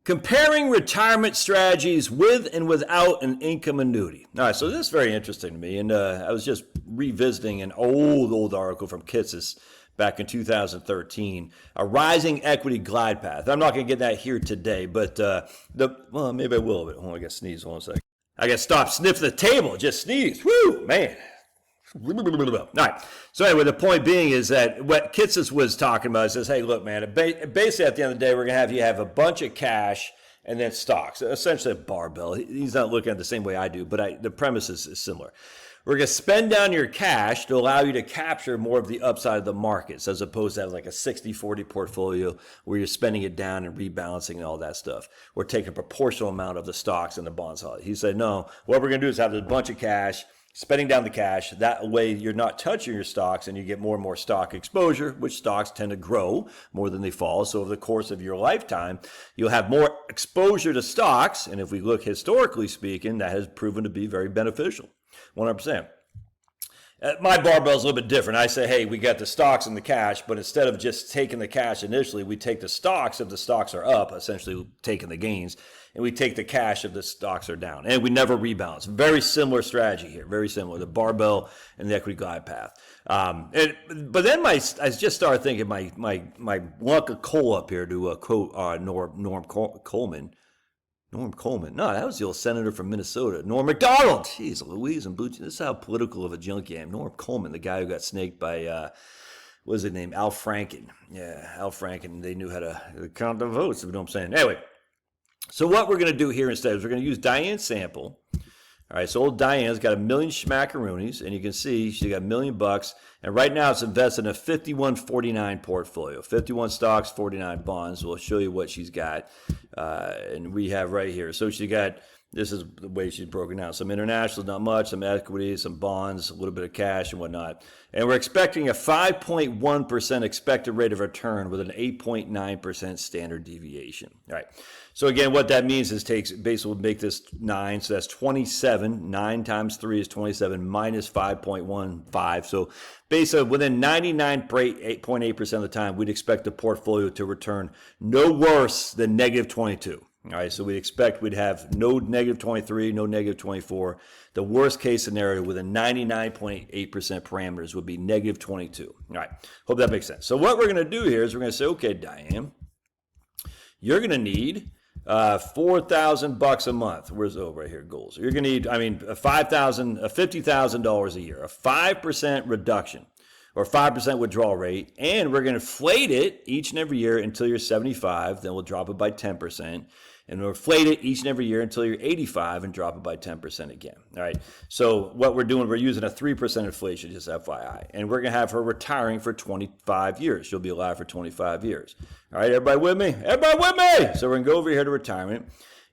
Comparing retirement strategies with and without an income annuity. All right, so this is very interesting to me. And I was just revisiting an old article from Kitces back in 2013, a rising equity glide path. I'm not going to get that here today, but well, maybe I will. But hold on, I got to sneeze. Hold on a second. I got to stop sniffing the table. Just sneeze. Woo, man. All right. So anyway, the point being is that what Kitces was talking about is says, hey, look, man, basically at the end of the day, we're going to have you have a bunch of cash and then stocks, essentially a barbell. He's not looking at it the same way I do, but the premise is similar. We're going to spend down your cash to allow you to capture more of the upside of the markets as opposed to having like a 60-40 portfolio where you're spending it down and rebalancing and all that stuff. We're taking a proportional amount of the stocks and the bonds. He said, no, what we're going to do is have a bunch of cash, spending down the cash. That way you're not touching your stocks and you get more and more stock exposure, which stocks tend to grow more than they fall. So over the course of your lifetime, you'll have more exposure to stocks. And if we look historically speaking, that has proven to be very beneficial. 100%. My barbell is a little bit different. I say, hey, we got the stocks and the cash, but instead of just taking the cash initially, we take the stocks if the stocks are up, essentially taking the gains, and we take the cash if the stocks are down. And we never rebalance. Very similar strategy here. Very similar. The barbell and the equity glide path. But then I just started thinking my lunk of coal up here to quote Norm Coleman. Norm Coleman. No, that was the old senator from Minnesota. Norm Macdonald. Jeez Louise and Blue. This is how political of a junkie I am. Norm Coleman, the guy who got snaked by, what was his name? Al Franken. Yeah, Al Franken. They knew how to count the votes, you know what I'm saying. Anyway, so what we're going to do here instead is we're going to use Diane's sample. All right, so old Diane's got $1 million schmackaroonies, and you can see she got $1 million, and right now it's invested in a 51-49 portfolio, 51 stocks, 49 bonds. We'll show you what she's got, and we have right here. So she got, this is the way she's broken down. Some internationals, not much, some equities, some bonds, a little bit of cash and whatnot. And we're expecting a 5.1% expected rate of return with an 8.9% standard deviation. All right. So again, what that means is basically we'll make this 9. So that's 27. 9 times 3 is 27 minus 5.15. So basically within 99.8% of the time, we'd expect the portfolio to return no worse than negative 22. All right, so we expect we'd have no negative 23, no negative 24. The worst case scenario with a 99.8% parameters would be negative 22. All right, hope that makes sense. So what we're going to do here is we're going to say, okay, Diane, you're going to need $4,000 a month. Where's the right here? Goals. You're going to need, $50,000 a year, a 5% reduction or 5% withdrawal rate, and we're going to inflate it each and every year until you're 75. Then we'll drop it by 10%. And we'll inflate it each and every year until you're 85 and drop it by 10% again. All right. So what we're doing, we're using a 3% inflation, just FYI. And we're going to have her retiring for 25 years. She'll be alive for 25 years. All right, everybody with me? Everybody with me? So we're going to go over here to retirement.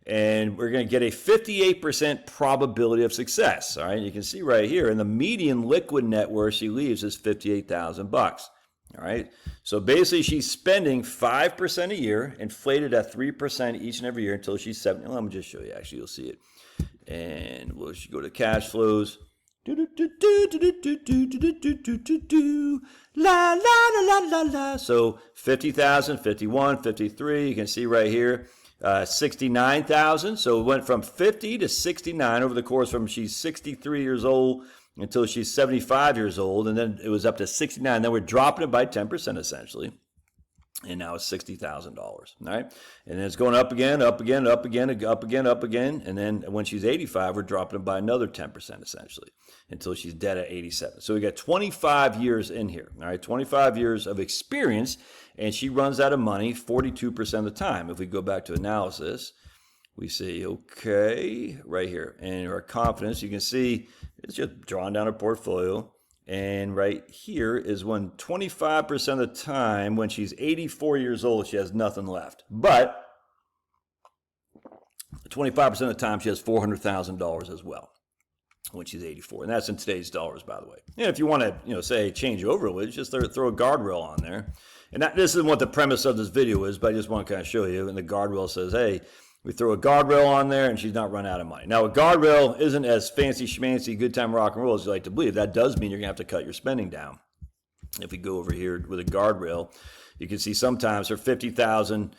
And we're going to get a 58% probability of success. All right. You can see right here, and the median liquid net worth she leaves is $58,000. All right. So basically, she's spending 5% a year, inflated at 3% each and every year until she's 70. Let me just show you. Actually, you'll see it. And we'll go to cash flows. La la la la la la. So 50,000, 51, 53. You can see right here. 69,000. So it went from 50 to 69 over the course from she's 63 years old until she's 75 years old. And then it was up to 69. Then we're dropping it by 10% essentially. And now it's $60,000. All right. And then it's going up again, up again, up again, up again, up again. And then when she's 85, we're dropping it by another 10% essentially until she's dead at 87. So we got 25 years in here. All right. 25 years of experience. And she runs out of money 42% of the time. If we go back to analysis, we see, okay, right here. And our confidence, you can see it's just drawing down a portfolio. And right here is when 25% of the time, when she's 84 years old, she has nothing left. But 25% of the time, she has $400,000 as well when she's 84. And that's in today's dollars, by the way. And if you want to, say change over a little, just throw a guardrail on there. And this isn't what the premise of this video is, but I just want to kind of show you. And the guardrail says, hey, we throw a guardrail on there and she's not run out of money. Now, a guardrail isn't as fancy schmancy, good time rock and roll as you like to believe. That does mean you're going to have to cut your spending down. If we go over here with a guardrail, you can see sometimes her 50,000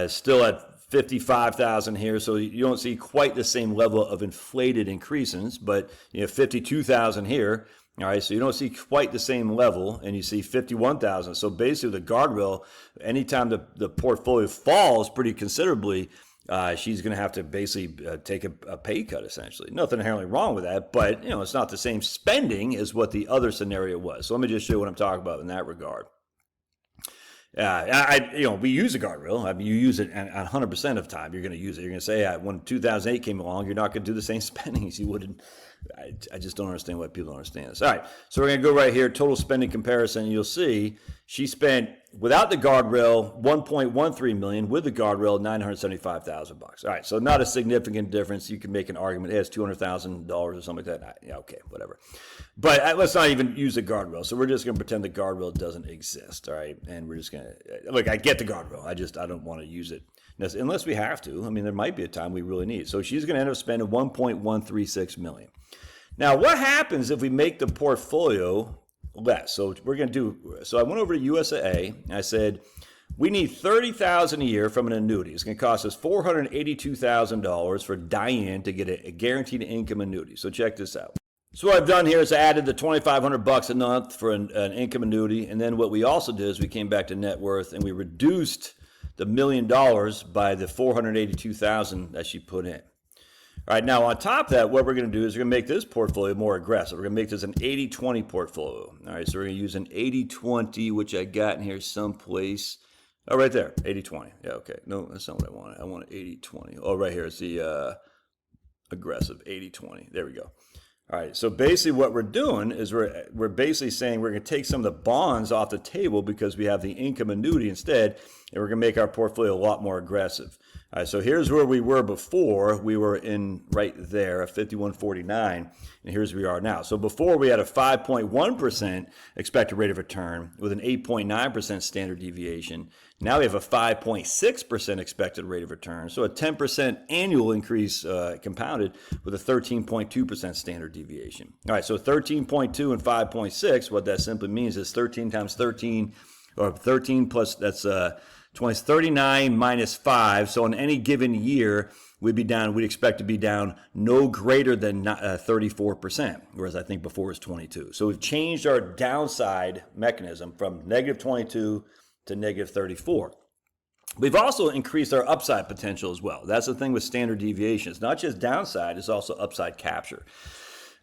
still at 55,000 here, so you don't see quite the same level of inflated increases, but 52,000 here. All right, so you don't see quite the same level, and you see 51,000. So basically, the guardrail, anytime the portfolio falls pretty considerably, she's going to have to basically take a pay cut, essentially. Nothing inherently wrong with that, but it's not the same spending as what the other scenario was. So let me just show you what I'm talking about in that regard. We use a guardrail. I mean, you use it 100% of the time. You're going to use it. You're going to say, when 2008 came along, you're not going to do the same spending as you would. I just don't understand why people don't understand this. All right, so we're going to go right here, total spending comparison. You'll see she spent, without the guardrail, $1.13 million. With the guardrail, $975,000. All right, so not a significant difference. You can make an argument it has $200,000 or something like that. Yeah, okay, whatever. But let's not even use the guardrail. So we're just going to pretend the guardrail doesn't exist. All right, and we're just going to look. I get the guardrail. I don't want to use it unless we have to. I mean, there might be a time we really need it. So she's going to end up spending $1.136 million. Now, what happens if we make the portfolio less? So we're going to do. So I went over to USAA and I said, we need $30,000 a year from an annuity. It's going to cost us $482,000 for Diane to get a guaranteed income annuity. So check this out. So what I've done here is I added the $2,500 a month for an income annuity, and then what we also did is we came back to net worth and we reduced the $1 million by the $482,000 that she put in. All right, now on top of that, what we're going to do is we're going to make this portfolio more aggressive. We're going to make this an 80-20 portfolio. All right, so we're going to use an 80-20, which I got in here someplace. Oh, right there, 80-20. Yeah, okay. No, that's not what I wanted. I want 80-20. Oh, right here. It's the aggressive 80-20. There we go. All right, so basically what we're doing is we're basically saying we're going to take some of the bonds off the table because we have the income annuity instead, and we're going to make our portfolio a lot more aggressive. All right, so here's where we were before. We were in right there at 51.49, and here's where we are now. So before we had a 5.1% expected rate of return with an 8.9% standard deviation. Now we have a 5.6% expected rate of return, so a 10% annual increase compounded with a 13.2% standard deviation. All right, so 13.2 and 5.6, what that simply means is 13 times 13, or 13 plus, that's 39 minus 5. So in any given year, we'd expect to be down no greater than 34%, whereas I think before it was 22. So we've changed our downside mechanism from negative 22 to negative 34. We've also increased our upside potential as well. That's the thing with standard deviation. It's not just downside, it's also upside capture.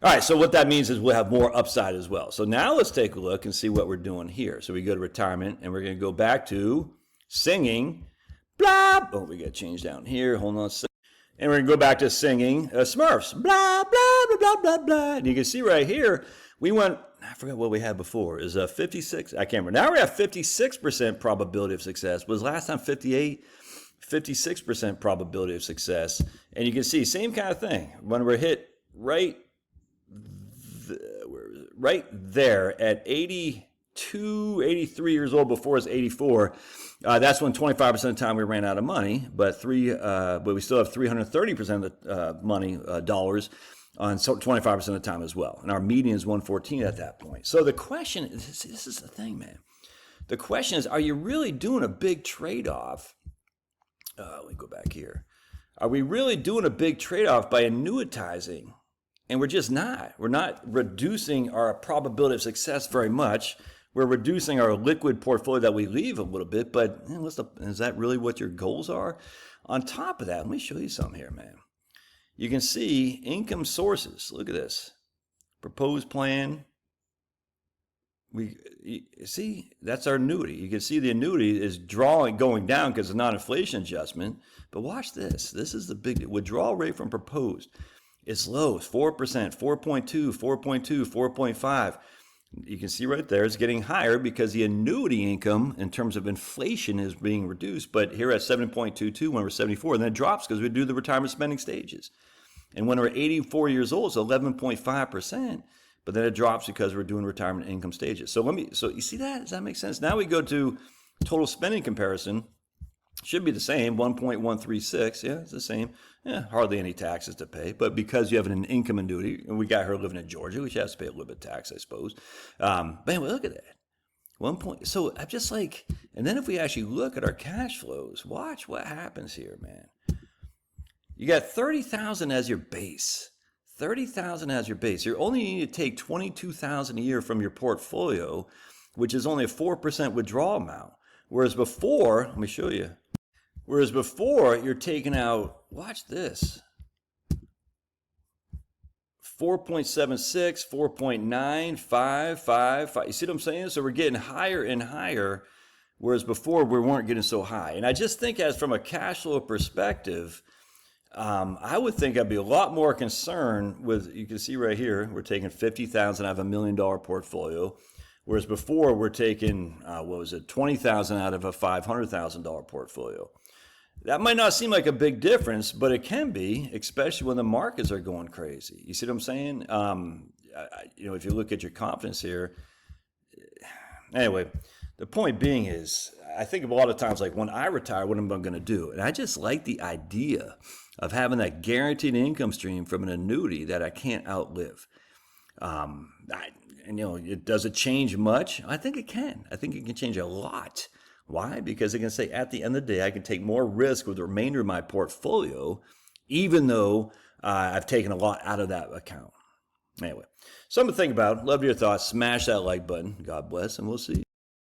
All right, so what that means is we'll have more upside as well. So now let's take a look and see what we're doing here. So we go to retirement, and we're going to go back to singing, blah. Oh, we got to change down here. Hold on a second. And we're going to go back to singing Smurfs, blah, blah, blah, blah, blah, blah. And you can see right here, we went, I forgot what we had before. Is 56, I can't remember. Now we have 56% probability of success. Was last time 58? 56% probability of success. And you can see, same kind of thing. When we're hit right there at 82, 83 years old, before it's 84, that's when 25% of the time we ran out of money, but we still have 330% of the money, dollars, on 25% of the time as well. And our median is 114 at that point. So the question, this is the thing, man. The question is, are you really doing a big trade-off? Let me go back here. Are we really doing a big trade-off by annuitizing? And we're just not. We're not reducing our probability of success very much. We're reducing our liquid portfolio that we leave a little bit, but is that really what your goals are? On top of that, let me show you something here, man. You can see income sources. Look at this. Proposed plan. See, that's our annuity. You can see the annuity is going down because of non-inflation adjustment. But watch this. This is the big withdrawal rate from proposed. It's low. It's 4%, 4.2, 4.2, 4.5. You can see right there it's getting higher because the annuity income in terms of inflation is being reduced. But here at 7.22 when we're 74, and then it drops because we do the retirement spending stages. And when we're 84 years old, it's 11.5%. But then it drops because we're doing retirement income stages. So you see that? Does that make sense? Now we go to total spending comparison. Should be the same, 1.136. Yeah, it's the same. Yeah, hardly any taxes to pay. But because you have an income annuity, and we got her living in Georgia, which has to pay a little bit of tax, I suppose. But anyway, look at that. 1 point. So I'm just like, and then if we actually look at our cash flows, watch what happens here, man. You got 30,000 as your base. 30,000 as your base. You only need to take 22,000 a year from your portfolio, which is only a 4% withdrawal amount. Whereas before, let me show you. Whereas before, you're taking out, watch this, 4.76, 4.9, 5, 5, 5. You see what I'm saying? So we're getting higher and higher, whereas before we weren't getting so high. And I just think as from a cash flow perspective, I would think I'd be a lot more concerned with, you can see right here, we're taking 50,000 out of $1 million portfolio, whereas before we're taking, 20,000 out of a $500,000 portfolio. That might not seem like a big difference, but it can be, especially when the markets are going crazy. You see what I'm saying? If you look at your confidence here. Anyway, the point being is, I think of a lot of times, like when I retire, what am I going to do? And I just like the idea of having that guaranteed income stream from an annuity that I can't outlive. Does it change much? I think it can. I think it can change a lot. Why? Because I can say at the end of the day, I can take more risk with the remainder of my portfolio, even though I've taken a lot out of that account. Anyway, something to think about. Love your thoughts. Smash that like button. God bless, and we'll see you.